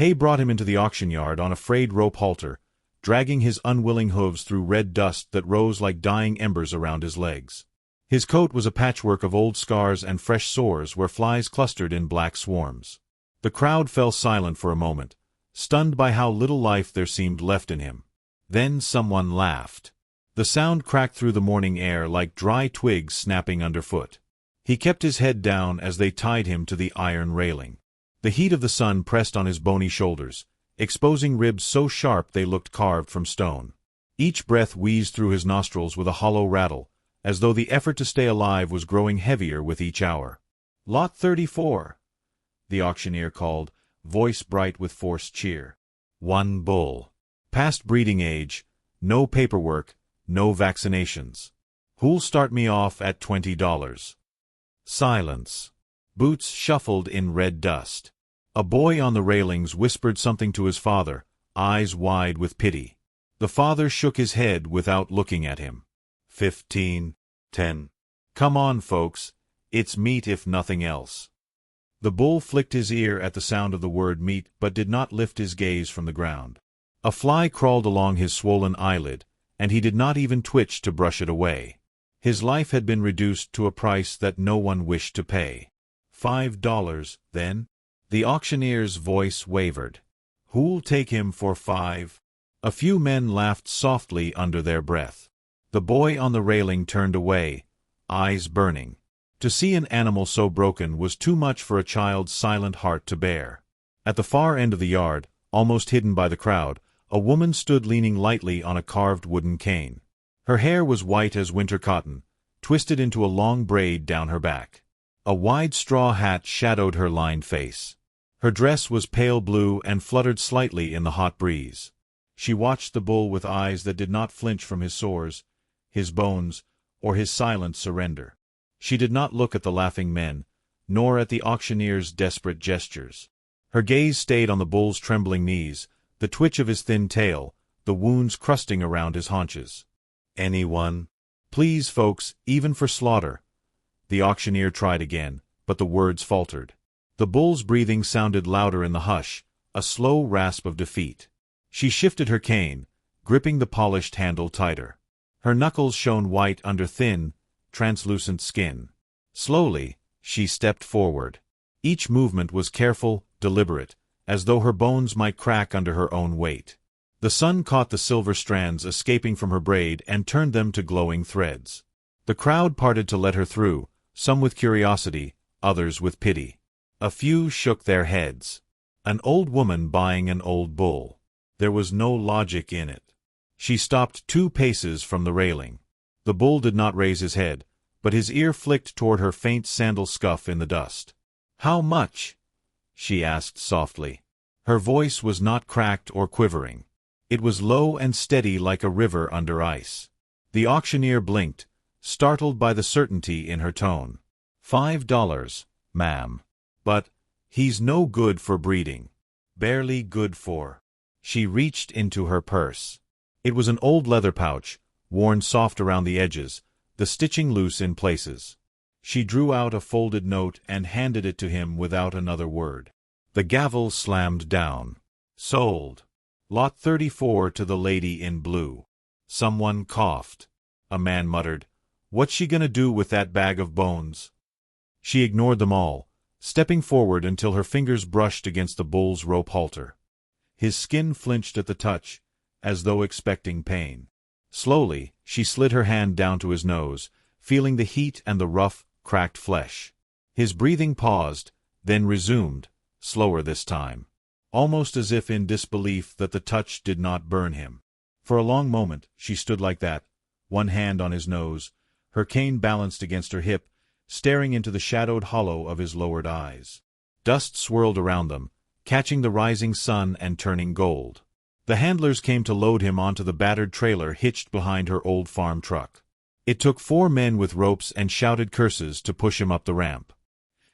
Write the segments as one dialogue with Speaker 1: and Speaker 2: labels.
Speaker 1: Hay brought him into the auction yard on a frayed rope halter, dragging his unwilling hooves through red dust that rose like dying embers around his legs. His coat was a patchwork of old scars and fresh sores where flies clustered in black swarms. The crowd fell silent for a moment, stunned by how little life there seemed left in him. Then someone laughed. The sound cracked through the morning air like dry twigs snapping underfoot. He kept his head down as they tied him to the iron railing. The heat of the sun pressed on his bony shoulders, exposing ribs so sharp they looked carved from stone. Each breath wheezed through his nostrils with a hollow rattle, as though the effort to stay alive was growing heavier with each hour. "Lot 34," the auctioneer called, voice bright with forced cheer. One bull. Past breeding age, no paperwork, no vaccinations. Who'll start me off at $20? Silence. Boots shuffled in red dust. A boy on the railings whispered something to his father, eyes wide with pity. The father shook his head without looking at him. 15, 10. Come on, folks. It's meat if nothing else. The bull flicked his ear at the sound of the word meat but did not lift his gaze from the ground. A fly crawled along his swollen eyelid, and he did not even twitch to brush it away. His life had been reduced to a price that no one wished to pay. $5, then? The auctioneer's voice wavered. Who'll take him for 5? A few men laughed softly under their breath. The boy on the railing turned away, eyes burning. To see an animal so broken was too much for a child's silent heart to bear. At the far end of the yard, almost hidden by the crowd, a woman stood leaning lightly on a carved wooden cane. Her hair was white as winter cotton, twisted into a long braid down her back. A wide straw hat shadowed her lined face. Her dress was pale blue and fluttered slightly in the hot breeze. She watched the bull with eyes that did not flinch from his sores, his bones, or his silent surrender. She did not look at the laughing men, nor at the auctioneer's desperate gestures. Her gaze stayed on the bull's trembling knees, the twitch of his thin tail, the wounds crusting around his haunches. Anyone? Please, folks, even for slaughter. The auctioneer tried again, but the words faltered. The bull's breathing sounded louder in the hush, a slow rasp of defeat. She shifted her cane, gripping the polished handle tighter. Her knuckles shone white under thin, translucent skin. Slowly, she stepped forward. Each movement was careful, deliberate, as though her bones might crack under her own weight. The sun caught the silver strands escaping from her braid and turned them to glowing threads. The crowd parted to let her through, some with curiosity, others with pity. A few shook their heads. An old woman buying an old bull. There was no logic in it. She stopped 2 paces from the railing. The bull did not raise his head, but his ear flicked toward her faint sandal scuff in the dust. "How much?" she asked softly. Her voice was not cracked or quivering. It was low and steady like a river under ice. The auctioneer blinked, startled by the certainty in her tone. $5, ma'am. But he's no good for breeding. Barely good for. She reached into her purse. It was an old leather pouch, worn soft around the edges, the stitching loose in places. She drew out a folded note and handed it to him without another word. The gavel slammed down. Sold. Lot 34 to the lady in blue. Someone coughed. A man muttered, "What's she gonna do with that bag of bones?" She ignored them all, stepping forward until her fingers brushed against the bull's rope halter. His skin flinched at the touch, as though expecting pain. Slowly, she slid her hand down to his nose, feeling the heat and the rough, cracked flesh. His breathing paused, then resumed, slower this time, almost as if in disbelief that the touch did not burn him. For a long moment, she stood like that, one hand on his nose, her cane balanced against her hip, staring into the shadowed hollow of his lowered eyes. Dust swirled around them, catching the rising sun and turning gold. The handlers came to load him onto the battered trailer hitched behind her old farm truck. It took 4 men with ropes and shouted curses to push him up the ramp.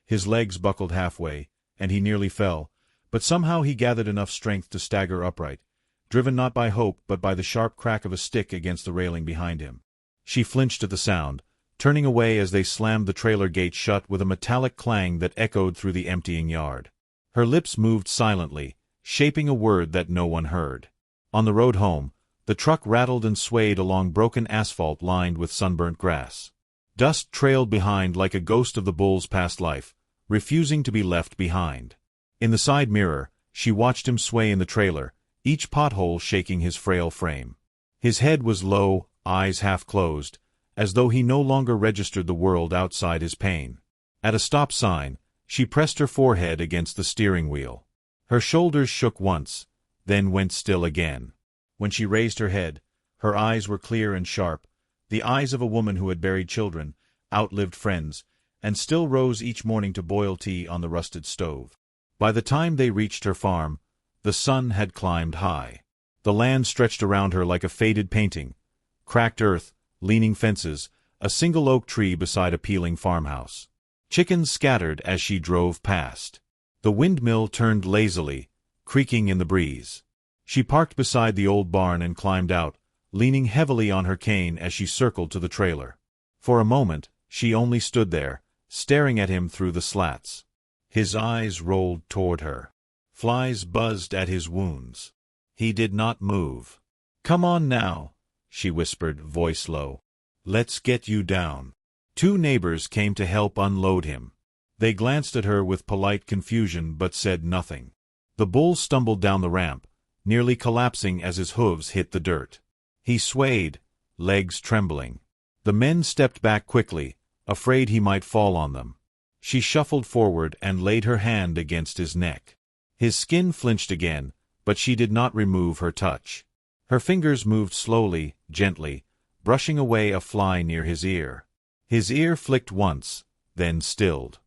Speaker 1: His legs buckled halfway, and he nearly fell, but somehow he gathered enough strength to stagger upright, driven not by hope but by the sharp crack of a stick against the railing behind him. She flinched at the sound, turning away as they slammed the trailer gate shut with a metallic clang that echoed through the emptying yard. Her lips moved silently, shaping a word that no one heard. On the road home, the truck rattled and swayed along broken asphalt lined with sunburnt grass. Dust trailed behind like a ghost of the bull's past life, refusing to be left behind. In the side mirror, she watched him sway in the trailer, each pothole shaking his frail frame. His head was low, eyes half closed, as though he no longer registered the world outside his pain. At a stop sign, she pressed her forehead against the steering wheel. Her shoulders shook once, then went still again. When she raised her head, her eyes were clear and sharp, the eyes of a woman who had buried children, outlived friends, and still rose each morning to boil tea on the rusted stove. By the time they reached her farm, the sun had climbed high. The land stretched around her like a faded painting, cracked earth, leaning fences, a single oak tree beside a peeling farmhouse. Chickens scattered as she drove past. The windmill turned lazily, creaking in the breeze. She parked beside the old barn and climbed out, leaning heavily on her cane as she circled to the trailer. For a moment, she only stood there, staring at him through the slats. His eyes rolled toward her. Flies buzzed at his wounds. He did not move. "Come on now," she whispered, voice low. "Let's get you down." Two neighbors came to help unload him. They glanced at her with polite confusion but said nothing. The bull stumbled down the ramp, nearly collapsing as his hooves hit the dirt. He swayed, legs trembling. The men stepped back quickly, afraid he might fall on them. She shuffled forward and laid her hand against his neck. His skin flinched again, but she did not remove her touch. Her fingers moved slowly, gently, brushing away a fly near his ear. His ear flicked once, then stilled.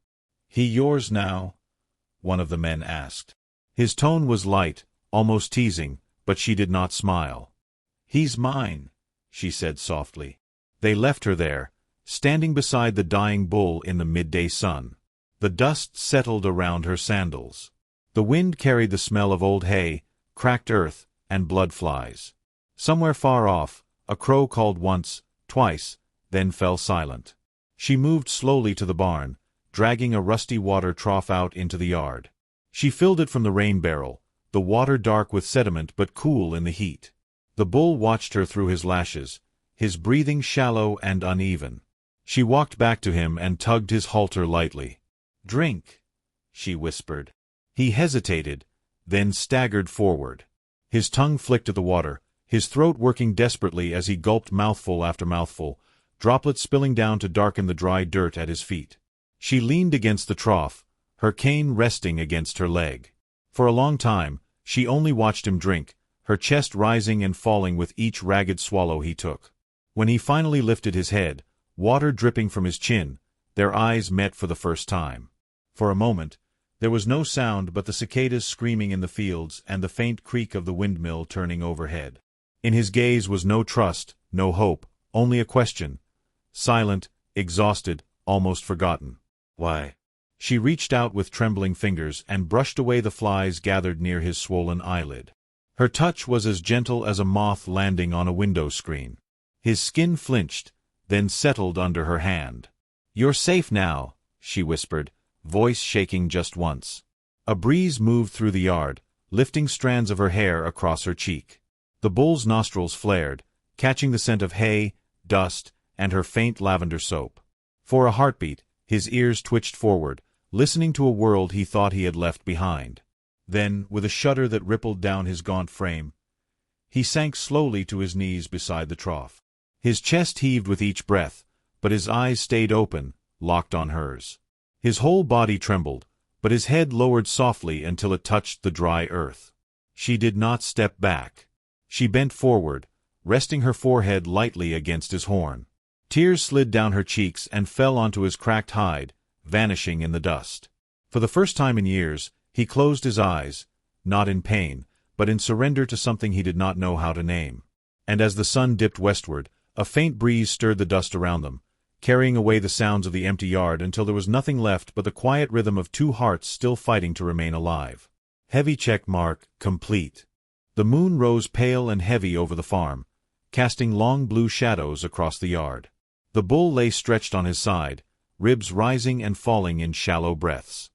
Speaker 1: "He yours now?" one of the men asked. His tone was light, almost teasing, but she did not smile. "He's mine," she said softly. They left her there, standing beside the dying bull in the midday sun. The dust settled around her sandals. The wind carried the smell of old hay, cracked earth, and blood flies. Somewhere far off, a crow called once, twice, then fell silent. She moved slowly to the barn, dragging a rusty water trough out into the yard. She filled it from the rain barrel, the water dark with sediment but cool in the heat. The bull watched her through his lashes, his breathing shallow and uneven. She walked back to him and tugged his halter lightly. "Drink," she whispered. He hesitated, then staggered forward. His tongue flicked at the water, his throat working desperately as he gulped mouthful after mouthful, droplets spilling down to darken the dry dirt at his feet. She leaned against the trough, her cane resting against her leg. For a long time, she only watched him drink, her chest rising and falling with each ragged swallow he took. When he finally lifted his head, water dripping from his chin, their eyes met for the first time. For a moment, there was no sound but the cicadas screaming in the fields and the faint creak of the windmill turning overhead. In his gaze was no trust, no hope, only a question. Silent, exhausted, almost forgotten. "Why?" She reached out with trembling fingers and brushed away the flies gathered near his swollen eyelid. Her touch was as gentle as a moth landing on a window screen. His skin flinched, then settled under her hand. "You're safe now," she whispered, voice shaking just once. A breeze moved through the yard, lifting strands of her hair across her cheek. The bull's nostrils flared, catching the scent of hay, dust, and her faint lavender soap. For a heartbeat, his ears twitched forward, listening to a world he thought he had left behind. Then, with a shudder that rippled down his gaunt frame, he sank slowly to his knees beside the trough. His chest heaved with each breath, but his eyes stayed open, locked on hers. His whole body trembled, but his head lowered softly until it touched the dry earth. She did not step back. She bent forward, resting her forehead lightly against his horn. Tears slid down her cheeks and fell onto his cracked hide, vanishing in the dust. For the first time in years, he closed his eyes, not in pain, but in surrender to something he did not know how to name. And as the sun dipped westward, a faint breeze stirred the dust around them, carrying away the sounds of the empty yard until there was nothing left but the quiet rhythm of two hearts still fighting to remain alive. Heavy check mark, complete. The moon rose pale and heavy over the farm, casting long blue shadows across the yard. The bull lay stretched on his side, ribs rising and falling in shallow breaths.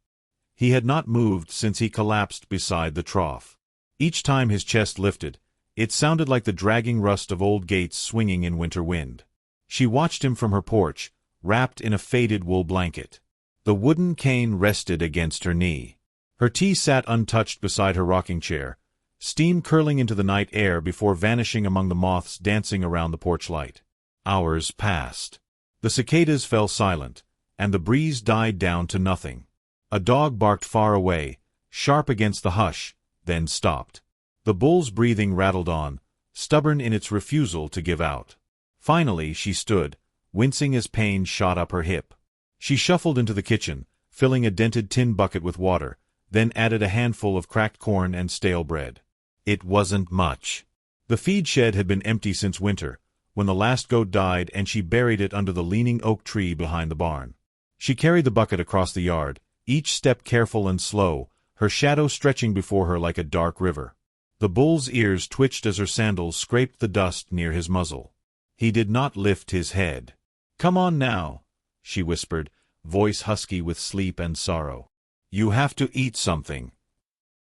Speaker 1: He had not moved since he collapsed beside the trough. Each time his chest lifted, it sounded like the dragging rust of old gates swinging in winter wind. She watched him from her porch, wrapped in a faded wool blanket. The wooden cane rested against her knee. Her tea sat untouched beside her rocking chair, steam curling into the night air before vanishing among the moths dancing around the porch light. Hours passed. The cicadas fell silent, and the breeze died down to nothing. A dog barked far away, sharp against the hush, then stopped. The bull's breathing rattled on, stubborn in its refusal to give out. Finally she stood, wincing as pain shot up her hip. She shuffled into the kitchen, filling a dented tin bucket with water, then added a handful of cracked corn and stale bread. It wasn't much. The feed shed had been empty since winter, when the last goat died, and she buried it under the leaning oak tree behind the barn. She carried the bucket across the yard, each step careful and slow, her shadow stretching before her like a dark river. The bull's ears twitched as her sandals scraped the dust near his muzzle. He did not lift his head. "Come on now," she whispered, voice husky with sleep and sorrow. "You have to eat something."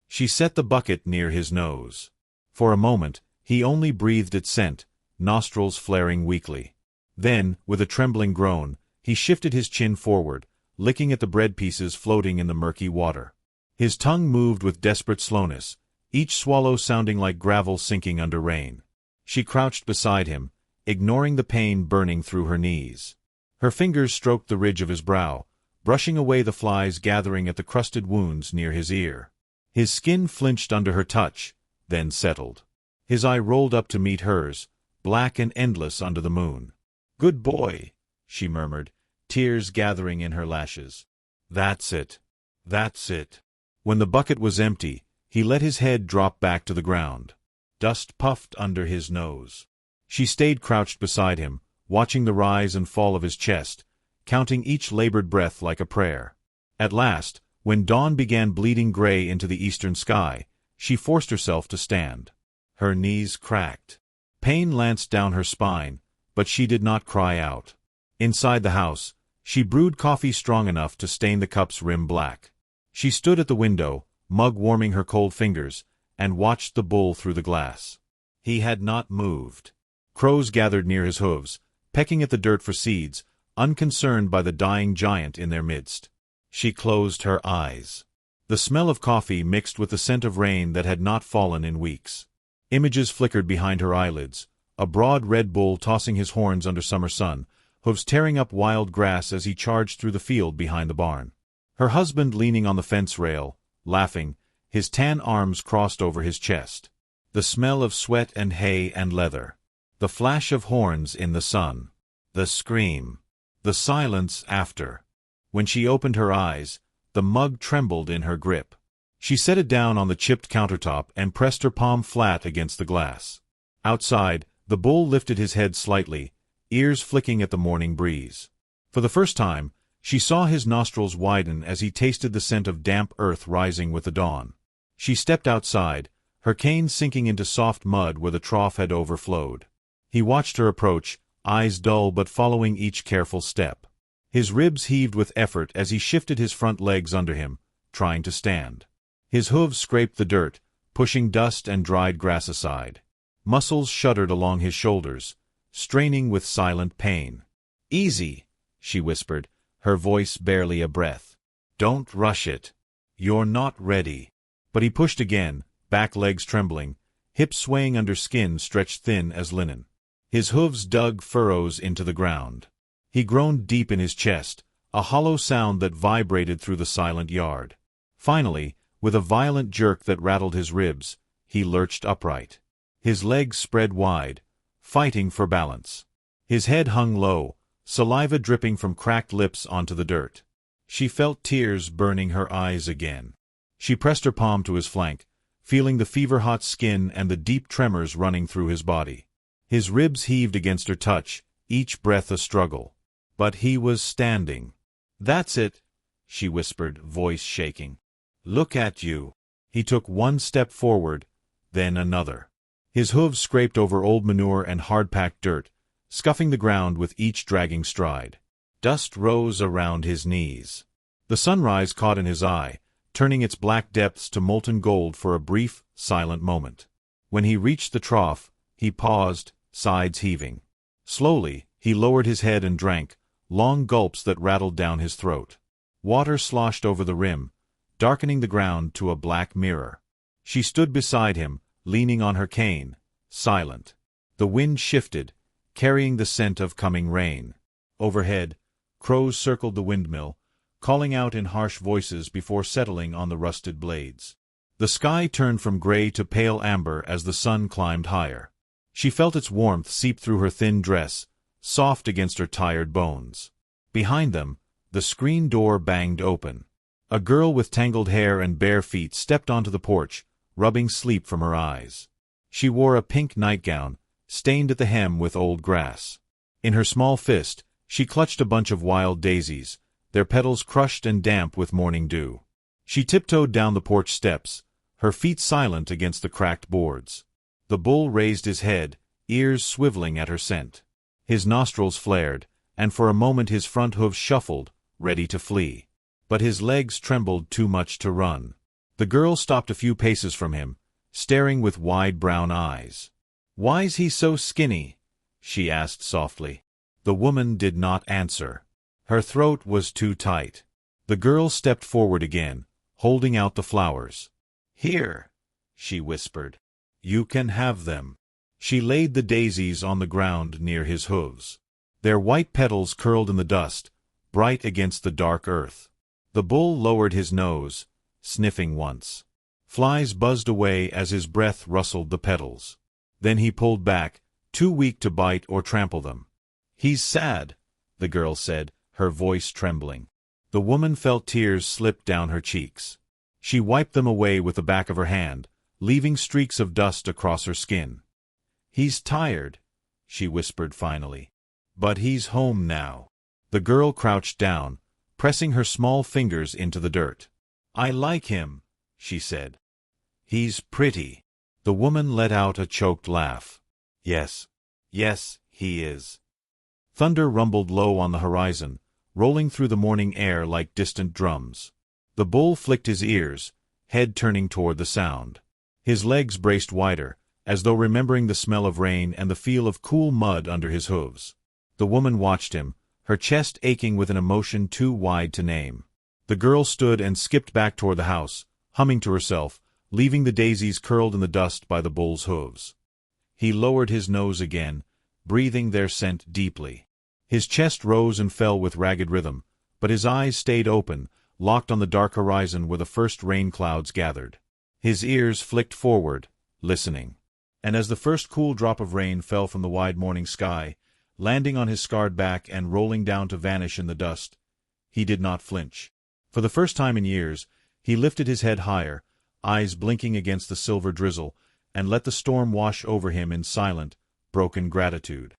Speaker 1: She set the bucket near his nose. For a moment, he only breathed its scent, nostrils flaring weakly. Then, with a trembling groan, he shifted his chin forward, licking at the bread pieces floating in the murky water. His tongue moved with desperate slowness, each swallow sounding like gravel sinking under rain. She crouched beside him, ignoring the pain burning through her knees. Her fingers stroked the ridge of his brow, brushing away the flies gathering at the crusted wounds near his ear. His skin flinched under her touch, then settled. His eye rolled up to meet hers, black and endless under the moon. "Good boy," she murmured, tears gathering in her lashes. "That's it. That's it." When the bucket was empty, he let his head drop back to the ground. Dust puffed under his nose. She stayed crouched beside him, watching the rise and fall of his chest, counting each labored breath like a prayer. At last, when dawn began bleeding gray into the eastern sky, she forced herself to stand. Her knees cracked. Pain lanced down her spine, but she did not cry out. Inside the house, she brewed coffee strong enough to stain the cup's rim black. She stood at the window, mug warming her cold fingers, and watched the bull through the glass. He had not moved. Crows gathered near his hooves, pecking at the dirt for seeds, unconcerned by the dying giant in their midst. She closed her eyes. The smell of coffee mixed with the scent of rain that had not fallen in weeks. Images flickered behind her eyelids, a broad red bull tossing his horns under summer sun, hooves tearing up wild grass as he charged through the field behind the barn. Her husband leaning on the fence rail, laughing, his tan arms crossed over his chest. The smell of sweat and hay and leather. The flash of horns in the sun. The scream. The silence after. When she opened her eyes, the mug trembled in her grip. She set it down on the chipped countertop and pressed her palm flat against the glass. Outside, the bull lifted his head slightly, ears flicking at the morning breeze. For the first time, she saw his nostrils widen as he tasted the scent of damp earth rising with the dawn. She stepped outside, her cane sinking into soft mud where the trough had overflowed. He watched her approach, eyes dull but following each careful step. His ribs heaved with effort as he shifted his front legs under him, trying to stand. His hooves scraped the dirt, pushing dust and dried grass aside. Muscles shuddered along his shoulders, straining with silent pain. "Easy," she whispered, her voice barely a breath. "Don't rush it. You're not ready." But he pushed again, back legs trembling, hips swaying under skin stretched thin as linen. His hooves dug furrows into the ground. He groaned deep in his chest, a hollow sound that vibrated through the silent yard. Finally, with a violent jerk that rattled his ribs, he lurched upright. His legs spread wide, fighting for balance. His head hung low, saliva dripping from cracked lips onto the dirt. She felt tears burning her eyes again. She pressed her palm to his flank, feeling the fever-hot skin and the deep tremors running through his body. His ribs heaved against her touch, each breath a struggle. But he was standing. "That's it," she whispered, voice shaking. "Look at you." He took one step forward, then another. His hooves scraped over old manure and hard-packed dirt, scuffing the ground with each dragging stride. Dust rose around his knees. The sunrise caught in his eye, turning its black depths to molten gold for a brief, silent moment. When he reached the trough, he paused, sides heaving. Slowly, he lowered his head and drank, long gulps that rattled down his throat. Water sloshed over the rim, darkening the ground to a black mirror. She stood beside him, leaning on her cane, silent. The wind shifted, carrying the scent of coming rain. Overhead, crows circled the windmill, calling out in harsh voices before settling on the rusted blades. The sky turned from gray to pale amber as the sun climbed higher. She felt its warmth seep through her thin dress, soft against her tired bones. Behind them, the screen door banged open. A girl with tangled hair and bare feet stepped onto the porch, rubbing sleep from her eyes. She wore a pink nightgown, stained at the hem with old grass. In her small fist, she clutched a bunch of wild daisies, their petals crushed and damp with morning dew. She tiptoed down the porch steps, her feet silent against the cracked boards. The bull raised his head, ears swiveling at her scent. His nostrils flared, and for a moment his front hooves shuffled, ready to flee. But his legs trembled too much to run. The girl stopped a few paces from him, staring with wide brown eyes. "Why's he so skinny?" she asked softly. The woman did not answer. Her throat was too tight. The girl stepped forward again, holding out the flowers. "Here," she whispered. "You can have them." She laid the daisies on the ground near his hooves. Their white petals curled in the dust, bright against the dark earth. The bull lowered his nose, sniffing once. Flies buzzed away as his breath rustled the petals. Then he pulled back, too weak to bite or trample them. "He's sad," the girl said, her voice trembling. The woman felt tears slip down her cheeks. She wiped them away with the back of her hand, leaving streaks of dust across her skin. "He's tired," she whispered finally. "But he's home now." The girl crouched down, pressing her small fingers into the dirt. "I like him," she said. "He's pretty." The woman let out a choked laugh. Yes, he is." Thunder rumbled low on the horizon, rolling through the morning air like distant drums. The bull flicked his ears, head turning toward the sound. His legs braced wider, as though remembering the smell of rain and the feel of cool mud under his hooves. The woman watched him, her chest aching with an emotion too wide to name. The girl stood and skipped back toward the house, humming to herself, leaving the daisies curled in the dust by the bull's hooves. He lowered his nose again, breathing their scent deeply. His chest rose and fell with ragged rhythm, but his eyes stayed open, locked on the dark horizon where the first rain clouds gathered. His ears flicked forward, listening. And as the first cool drop of rain fell from the wide morning sky, landing on his scarred back and rolling down to vanish in the dust, he did not flinch. For the first time in years, he lifted his head higher, eyes blinking against the silver drizzle, and let the storm wash over him in silent, broken gratitude.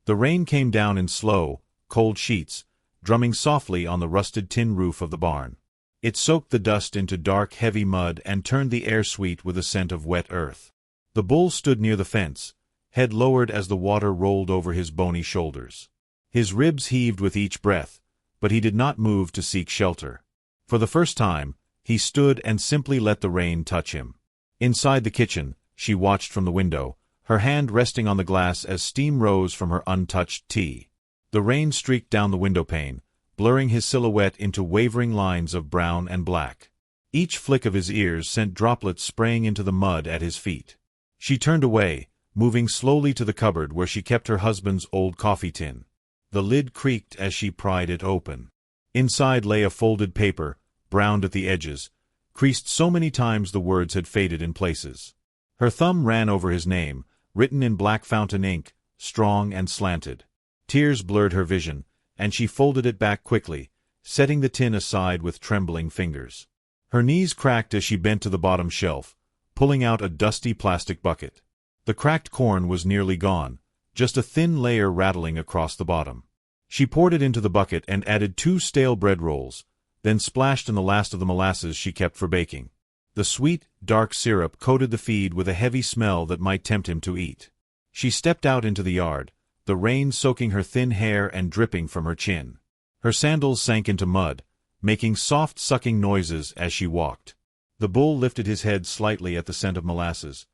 Speaker 1: The rain came down in slow, cold sheets, drumming softly on the rusted tin roof of the barn. It soaked the dust into dark, heavy mud and turned the air sweet with a scent of wet earth. The bull stood near the fence, head lowered as the water rolled over his bony shoulders. His ribs heaved with each breath, but he did not move to seek shelter. For the first time, he stood and simply let the rain touch him. Inside the kitchen, she watched from the window, her hand resting on the glass as steam rose from her untouched tea. The rain streaked down the windowpane, blurring his silhouette into wavering lines of brown and black. Each flick of his ears sent droplets spraying into the mud at his feet. She turned away, moving slowly to the cupboard where she kept her husband's old coffee tin. The lid creaked as she pried it open. Inside lay a folded paper, browned at the edges, creased so many times the words had faded in places. Her thumb ran over his name, written in black fountain ink, strong and slanted. Tears blurred her vision, and she folded it back quickly, setting the tin aside with trembling fingers. Her knees cracked as she bent to the bottom shelf, pulling out a dusty plastic bucket. The cracked corn was nearly gone, just a thin layer rattling across the bottom. She poured it into the bucket and added 2 stale bread rolls, then splashed in the last of the molasses she kept for baking. The sweet, dark syrup coated the feed with a heavy smell that might tempt him to eat. She stepped out into the yard, the rain soaking her thin hair and dripping from her chin. Her sandals sank into mud, making soft sucking noises as she walked. The bull lifted his head slightly at the scent of molasses,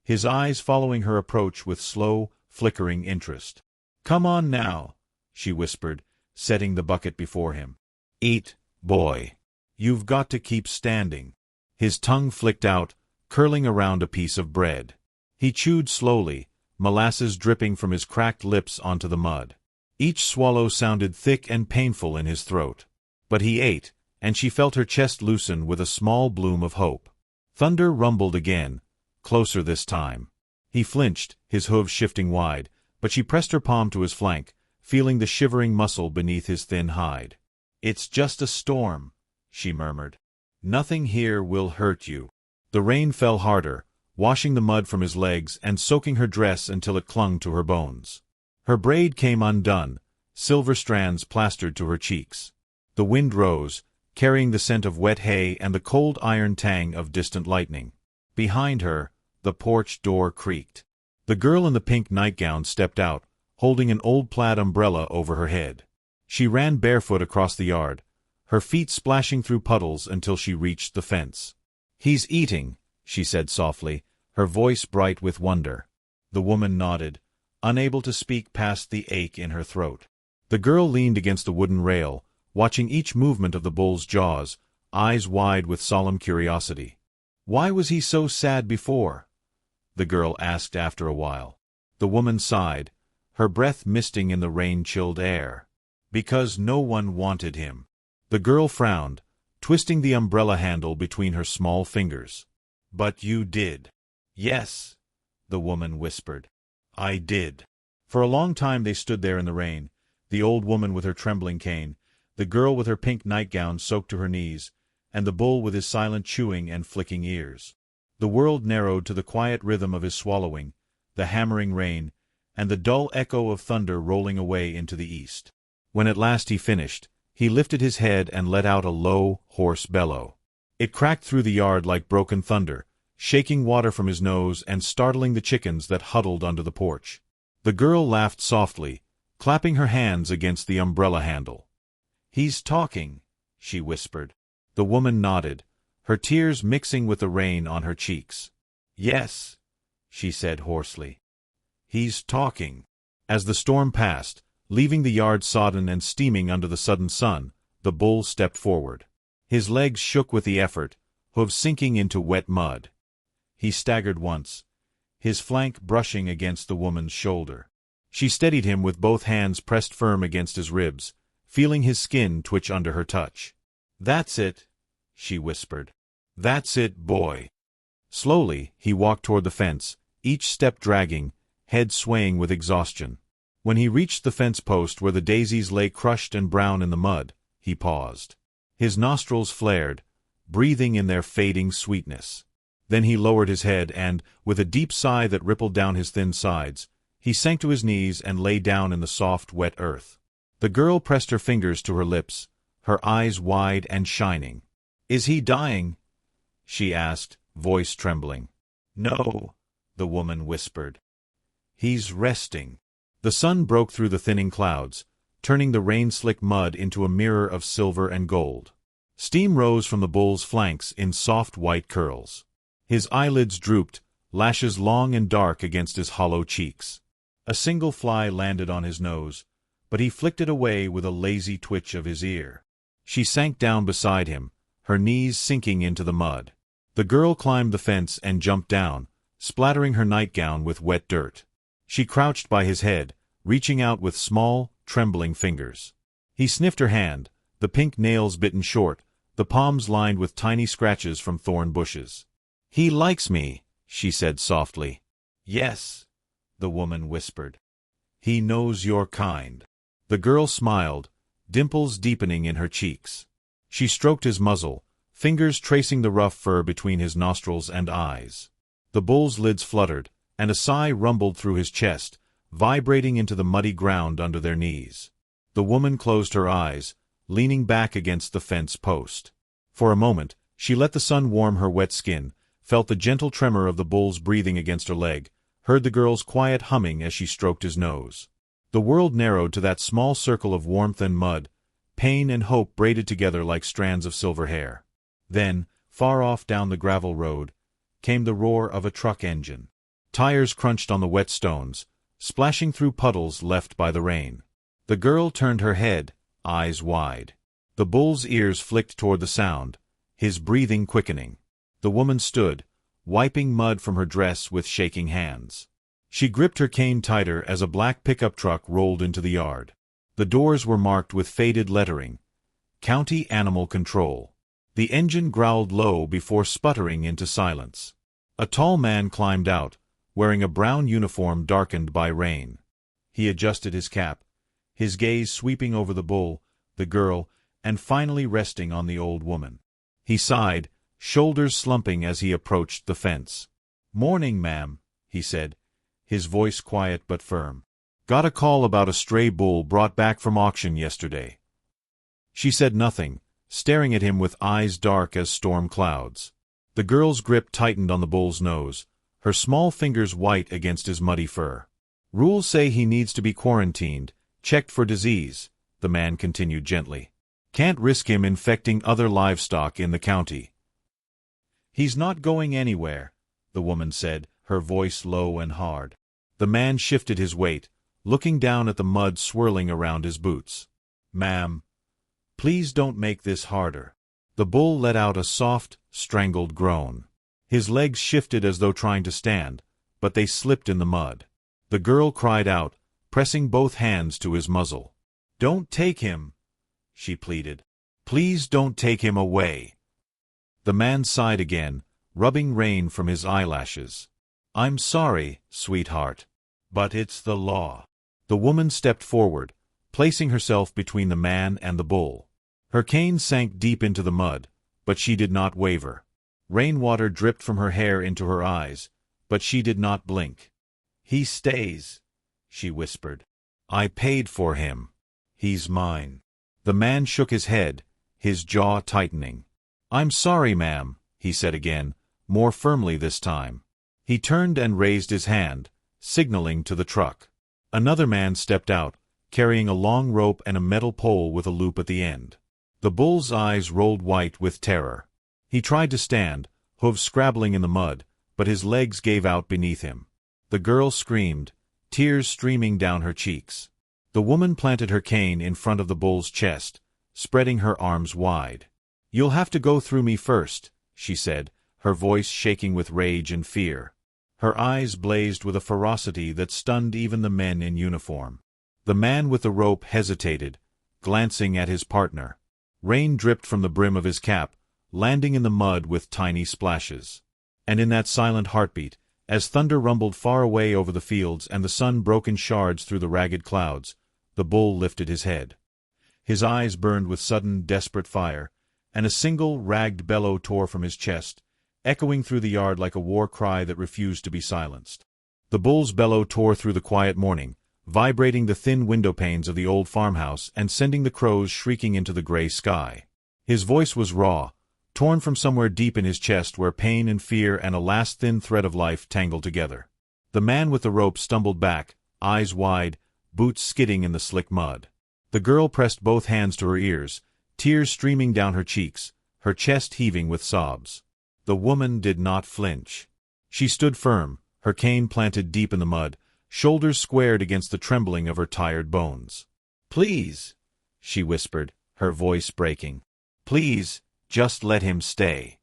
Speaker 1: his eyes following her approach with slow, flickering interest. "Come on now," she whispered, setting the bucket before him. "Eat, boy. You've got to keep standing." His tongue flicked out, curling around a piece of bread. He chewed slowly, molasses dripping from his cracked lips onto the mud. Each swallow sounded thick and painful in his throat. But he ate, and she felt her chest loosen with a small bloom of hope. Thunder rumbled again, closer this time. He flinched, his hooves shifting wide, but she pressed her palm to his flank, feeling the shivering muscle beneath his thin hide. "It's just a storm," she murmured. "Nothing here will hurt you." The rain fell harder, washing the mud from his legs and soaking her dress until it clung to her bones. Her braid came undone, silver strands plastered to her cheeks. The wind rose, carrying the scent of wet hay and the cold iron tang of distant lightning. Behind her, the porch door creaked. The girl in the pink nightgown stepped out, holding an old plaid umbrella over her head. She ran barefoot across the yard, her feet splashing through puddles until she reached the fence. "He's eating," she said softly, her voice bright with wonder. The woman nodded, unable to speak past the ache in her throat. The girl leaned against the wooden rail, watching each movement of the bull's jaws, eyes wide with solemn curiosity. "Why was he so sad before?" the girl asked after a while. The woman sighed, her breath misting in the rain-chilled air. "Because no one wanted him." The girl frowned, twisting the umbrella handle between her small fingers. "But you did." "Yes," the woman whispered. "I did." For a long time they stood there in the rain, the old woman with her trembling cane, the girl with her pink nightgown soaked to her knees, and the bull with his silent chewing and flicking ears. The world narrowed to the quiet rhythm of his swallowing, the hammering rain, and the dull echo of thunder rolling away into the east. When at last he finished, he lifted his head and let out a low, hoarse bellow. It cracked through the yard like broken thunder, shaking water from his nose and startling the chickens that huddled under the porch. The girl laughed softly, clapping her hands against the umbrella handle. "He's talking," she whispered. The woman nodded, her tears mixing with the rain on her cheeks. "Yes," she said hoarsely. "He's talking." As the storm passed, leaving the yard sodden and steaming under the sudden sun, the bull stepped forward. His legs shook with the effort, hooves sinking into wet mud. He staggered once, his flank brushing against the woman's shoulder. She steadied him with both hands pressed firm against his ribs, feeling his skin twitch under her touch. "That's it," she whispered. "That's it, boy." Slowly, he walked toward the fence, each step dragging, head swaying with exhaustion. When he reached the fence post where the daisies lay crushed and brown in the mud, he paused. His nostrils flared, breathing in their fading sweetness. Then he lowered his head and, with a deep sigh that rippled down his thin sides, he sank to his knees and lay down in the soft, wet earth. The girl pressed her fingers to her lips, her eyes wide and shining. "Is he dying?" she asked, voice trembling. "No," the woman whispered. "He's resting." The sun broke through the thinning clouds, turning the rain-slick mud into a mirror of silver and gold. Steam rose from the bull's flanks in soft white curls. His eyelids drooped, lashes long and dark against his hollow cheeks. A single fly landed on his nose, but he flicked it away with a lazy twitch of his ear. She sank down beside him, her knees sinking into the mud. The girl climbed the fence and jumped down, splattering her nightgown with wet dirt. She crouched by his head, reaching out with small, trembling fingers. He sniffed her hand, the pink nails bitten short, the palms lined with tiny scratches from thorn bushes. "He likes me," she said softly. "Yes," the woman whispered. "He knows you're kind." The girl smiled, dimples deepening in her cheeks. She stroked his muzzle, fingers tracing the rough fur between his nostrils and eyes. The bull's lids fluttered, and a sigh rumbled through his chest, vibrating into the muddy ground under their knees. The woman closed her eyes, leaning back against the fence post. For a moment, she let the sun warm her wet skin, felt the gentle tremor of the bull's breathing against her leg, heard the girl's quiet humming as she stroked his nose. The world narrowed to that small circle of warmth and mud, pain and hope braided together like strands of silver hair. Then, Far off down the gravel road came the roar of a truck engine. Tires crunched on the wet stones, splashing through puddles left by the rain. The girl turned her head, eyes wide. The bull's ears flicked toward the sound, his breathing quickening. The woman stood, wiping mud from her dress with shaking hands. She gripped her cane tighter as a black pickup truck rolled into the yard. The doors were marked with faded lettering, County Animal Control. The engine growled low before sputtering into silence. A tall man climbed out, wearing a brown uniform darkened by rain. He adjusted his cap, his gaze sweeping over the bull, the girl, and finally resting on the old woman. He sighed, shoulders slumping as he approached the fence. "Morning, ma'am," he said, his voice quiet but firm. "Got a call about a stray bull brought back from auction yesterday." She said nothing, staring at him with eyes dark as storm clouds. The girl's grip tightened on the bull's nose, her small fingers white against his muddy fur. "Rules say he needs to be quarantined, checked for disease," the man continued gently. "Can't risk him infecting other livestock in the county." "He's not going anywhere," the woman said, her voice low and hard. The man shifted his weight, looking down at the mud swirling around his boots. "Ma'am, please don't make this harder." The bull let out a soft, strangled groan. His legs shifted as though trying to stand, but they slipped in the mud. The girl cried out, pressing both hands to his muzzle. "Don't take him," she pleaded. "Please don't take him away." The man sighed again, rubbing rain from his eyelashes. "I'm sorry, sweetheart, but it's the law." The woman stepped forward, placing herself between the man and the bull. Her cane sank deep into the mud, but she did not waver. Rainwater dripped from her hair into her eyes, but she did not blink. "He stays," she whispered. "I paid for him. He's mine." The man shook his head, his jaw tightening. "I'm sorry, ma'am," he said again, more firmly this time. He turned and raised his hand, signaling to the truck. Another man stepped out, carrying a long rope and a metal pole with a loop at the end. The bull's eyes rolled white with terror. He tried to stand, hooves scrabbling in the mud, but his legs gave out beneath him. The girl screamed, tears streaming down her cheeks. The woman planted her cane in front of the bull's chest, spreading her arms wide. "You'll have to go through me first," she said, her voice shaking with rage and fear. Her eyes blazed with a ferocity that stunned even the men in uniform. The man with the rope hesitated, glancing at his partner. Rain dripped from the brim of his cap, landing in the mud with tiny splashes. And in that silent heartbeat, as thunder rumbled far away over the fields and the sun broke in shards through the ragged clouds, the bull lifted his head. His eyes burned with sudden, desperate fire, and a single, ragged bellow tore from his chest, echoing through the yard like a war cry that refused to be silenced. The bull's bellow tore through the quiet morning, vibrating the thin window panes of the old farmhouse and sending the crows shrieking into the gray sky. His voice was raw, torn from somewhere deep in his chest where pain and fear and a last thin thread of life tangled together. The man with the rope stumbled back, eyes wide, boots skidding in the slick mud. The girl pressed both hands to her ears, tears streaming down her cheeks, her chest heaving with sobs. The woman did not flinch. She stood firm, her cane planted deep in the mud, shoulders squared against the trembling of her tired bones. "Please," she whispered, her voice breaking. "Please, just let him stay."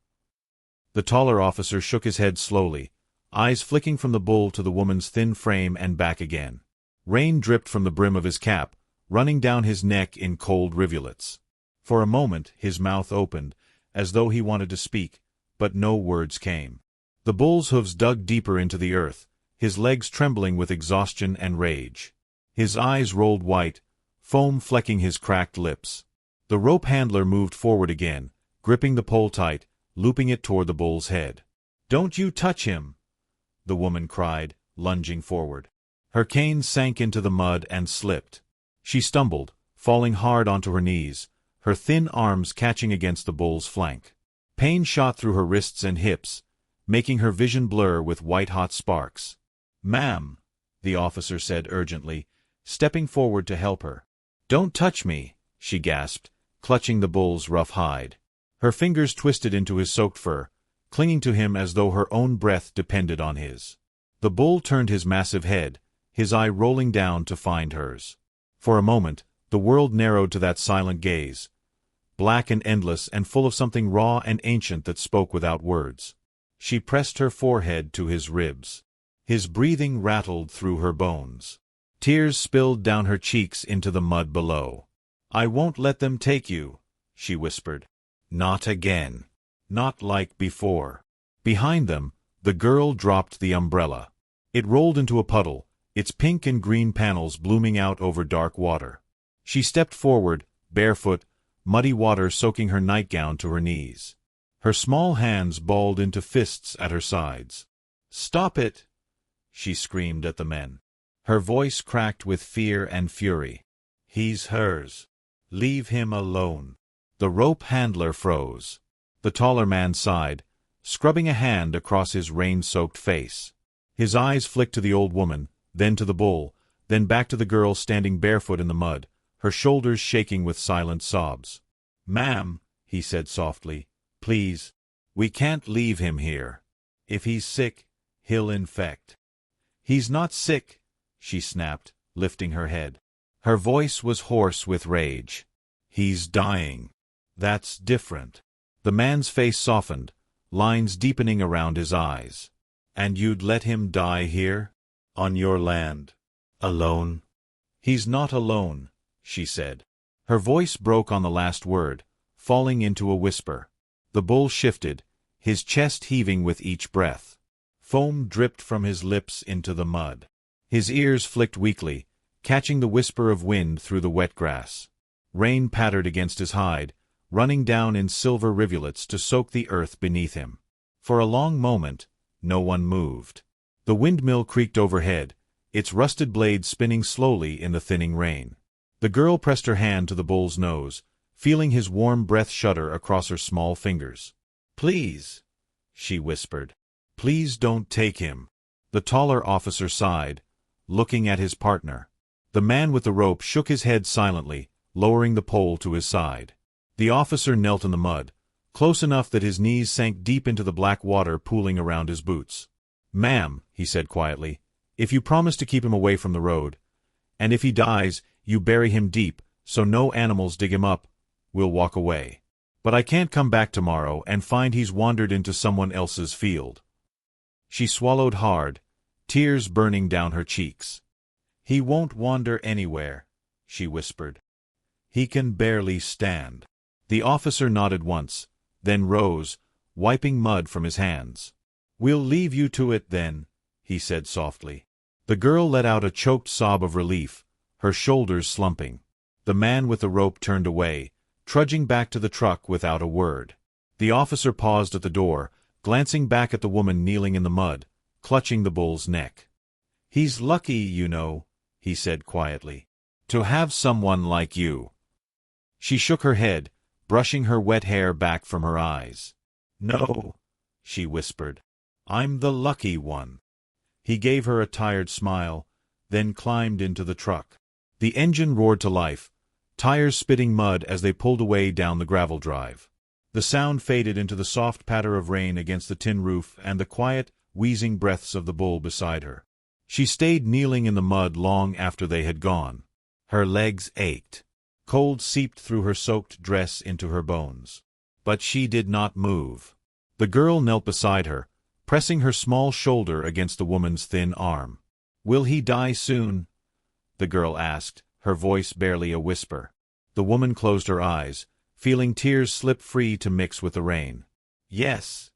Speaker 1: The taller officer shook his head slowly, eyes flicking from the bull to the woman's thin frame and back again. Rain dripped from the brim of his cap, running down his neck in cold rivulets. For a moment his mouth opened, as though he wanted to speak, but no words came. The bull's hooves dug deeper into the earth, his legs trembling with exhaustion and rage. His eyes rolled white, foam flecking his cracked lips. The rope handler moved forward again, gripping the pole tight, looping it toward the bull's head. "Don't you touch him!" the woman cried, lunging forward. Her cane sank into the mud and slipped. She stumbled, falling hard onto her knees, her thin arms catching against the bull's flank. Pain shot through her wrists and hips, making her vision blur with white-hot sparks. "Ma'am," the officer said urgently, stepping forward to help her. "Don't touch me," she gasped, clutching the bull's rough hide. Her fingers twisted into his soaked fur, clinging to him as though her own breath depended on his. The bull turned his massive head, his eye rolling down to find hers. For a moment, the world narrowed to that silent gaze, black and endless and full of something raw and ancient that spoke without words. She pressed her forehead to his ribs. His breathing rattled through her bones. Tears spilled down her cheeks into the mud below. "I won't let them take you," she whispered. "Not again. Not like before." Behind them, the girl dropped the umbrella. It rolled into a puddle, its pink and green panels blooming out over dark water. She stepped forward, barefoot, muddy water soaking her nightgown to her knees. Her small hands balled into fists at her sides. "Stop it!" she screamed at the men. Her voice cracked with fear and fury. "He's hers. Leave him alone." The rope handler froze. The taller man sighed, scrubbing a hand across his rain-soaked face. His eyes flicked to the old woman, then to the bull, then back to the girl standing barefoot in the mud, her shoulders shaking with silent sobs. "Ma'am," he said softly, "please. We can't leave him here. If he's sick, he'll infect." "He's not sick," she snapped, lifting her head. Her voice was hoarse with rage. "He's dying. That's different." The man's face softened, lines deepening around his eyes. "And you'd let him die here? On your land? Alone?" "He's not alone," she said. Her voice broke on the last word, falling into a whisper. The bull shifted, his chest heaving with each breath. Foam dripped from his lips into the mud. His ears flicked weakly, catching the whisper of wind through the wet grass. Rain pattered against his hide, running down in silver rivulets to soak the earth beneath him. For a long moment, no one moved. The windmill creaked overhead, its rusted blades spinning slowly in the thinning rain. The girl pressed her hand to the bull's nose, feeling his warm breath shudder across her small fingers. "Please," she whispered. "Please don't take him." The taller officer sighed, looking at his partner. The man with the rope shook his head silently, lowering the pole to his side. The officer knelt in the mud, close enough that his knees sank deep into the black water pooling around his boots. "Ma'am," he said quietly, "if you promise to keep him away from the road, and if he dies, you bury him deep, so no animals dig him up, we'll walk away. But I can't come back tomorrow and find he's wandered into someone else's field." She swallowed hard, tears burning down her cheeks. "He won't wander anywhere," she whispered. "He can barely stand." The officer nodded once, then rose, wiping mud from his hands. "We'll leave you to it then," he said softly. The girl let out a choked sob of relief, her shoulders slumping. The man with the rope turned away, trudging back to the truck without a word. The officer paused at the door, glancing back at the woman kneeling in the mud, clutching the bull's neck. "He's lucky, you know," he said quietly, "to have someone like you." She shook her head, brushing her wet hair back from her eyes. "No," she whispered. "I'm the lucky one." He gave her a tired smile, then climbed into the truck. The engine roared to life, tires spitting mud as they pulled away down the gravel drive. The sound faded into the soft patter of rain against the tin roof and the quiet, wheezing breaths of the bull beside her. She stayed kneeling in the mud long after they had gone. Her legs ached. Cold seeped through her soaked dress into her bones. But she did not move. The girl knelt beside her, pressing her small shoulder against the woman's thin arm. "Will he die soon?" the girl asked, her voice barely a whisper. The woman closed her eyes, feeling tears slip free to mix with the rain. "Yes,"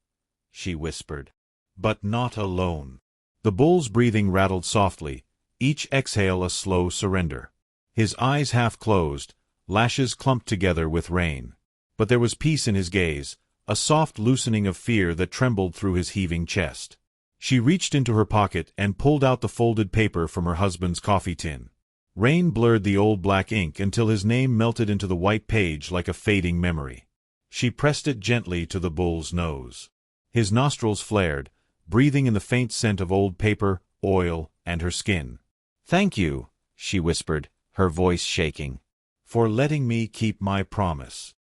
Speaker 1: she whispered. "But not alone." The bull's breathing rattled softly, each exhale a slow surrender. His eyes half closed, lashes clumped together with rain. But there was peace in his gaze, a soft loosening of fear that trembled through his heaving chest. She reached into her pocket and pulled out the folded paper from her husband's coffee tin. Rain blurred the old black ink until his name melted into the white page like a fading memory. She pressed it gently to the bull's nose. His nostrils flared, breathing in the faint scent of old paper, oil, and her skin. "Thank you," she whispered, her voice shaking, "for letting me keep my promise."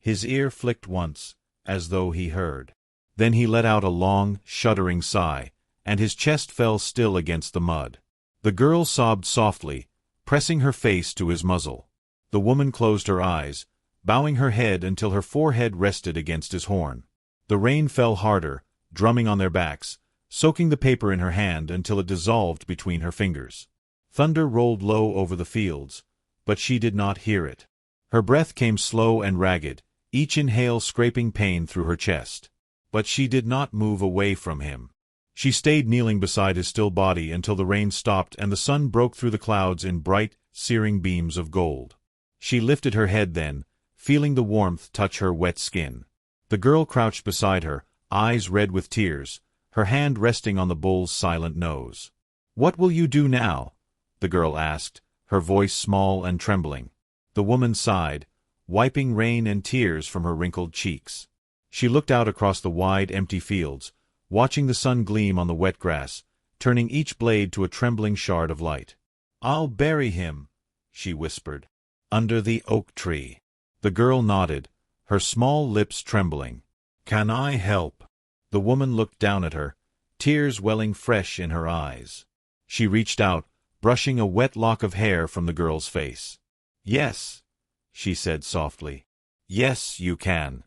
Speaker 1: His ear flicked once, as though he heard. Then he let out a long, shuddering sigh, and his chest fell still against the mud. The girl sobbed softly, pressing her face to his muzzle. The woman closed her eyes, bowing her head until her forehead rested against his horn. The rain fell harder, drumming on their backs, soaking the paper in her hand until it dissolved between her fingers. Thunder rolled low over the fields, but she did not hear it. Her breath came slow and ragged, each inhale scraping pain through her chest. But she did not move away from him. She stayed kneeling beside his still body until the rain stopped and the sun broke through the clouds in bright, searing beams of gold. She lifted her head then, feeling the warmth touch her wet skin. The girl crouched beside her, eyes red with tears, her hand resting on the bull's silent nose. "What will you do now?" the girl asked, her voice small and trembling. The woman sighed, wiping rain and tears from her wrinkled cheeks. She looked out across the wide, empty fields, watching the sun gleam on the wet grass, turning each blade to a trembling shard of light. "I'll bury him," she whispered, "under the oak tree." The girl nodded, her small lips trembling. "Can I help?" The woman looked down at her, tears welling fresh in her eyes. She reached out, brushing a wet lock of hair from the girl's face. "Yes," she said softly. "Yes, you can."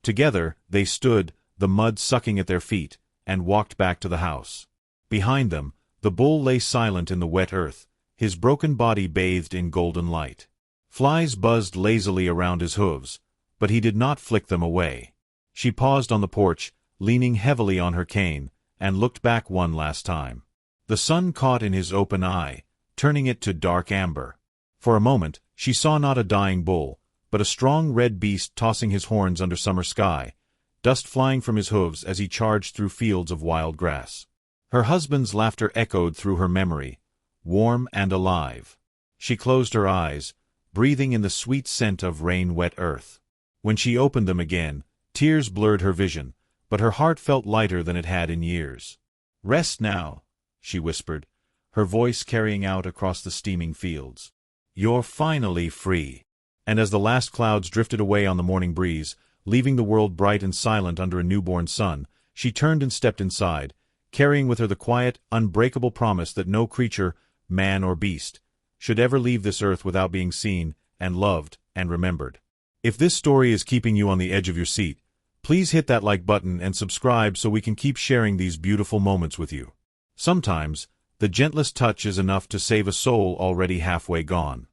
Speaker 1: Together, they stood, the mud sucking at their feet, and walked back to the house. Behind them, the bull lay silent in the wet earth, his broken body bathed in golden light. Flies buzzed lazily around his hooves, but he did not flick them away. She paused on the porch, leaning heavily on her cane, and looked back one last time. The sun caught in his open eye, turning it to dark amber. For a moment, she saw not a dying bull, but a strong red beast tossing his horns under summer sky, dust flying from his hooves as he charged through fields of wild grass. Her husband's laughter echoed through her memory, warm and alive. She closed her eyes, breathing in the sweet scent of rain-wet earth. When she opened them again, tears blurred her vision, but her heart felt lighter than it had in years. "Rest now," she whispered, her voice carrying out across the steaming fields. "You're finally free." And as the last clouds drifted away on the morning breeze, leaving the world bright and silent under a newborn sun, she turned and stepped inside, carrying with her the quiet, unbreakable promise that no creature, man or beast, should ever leave this earth without being seen, and loved, and remembered. If this story is keeping you on the edge of your seat, please hit that like button and subscribe so we can keep sharing these beautiful moments with you. Sometimes, the gentlest touch is enough to save a soul already halfway gone.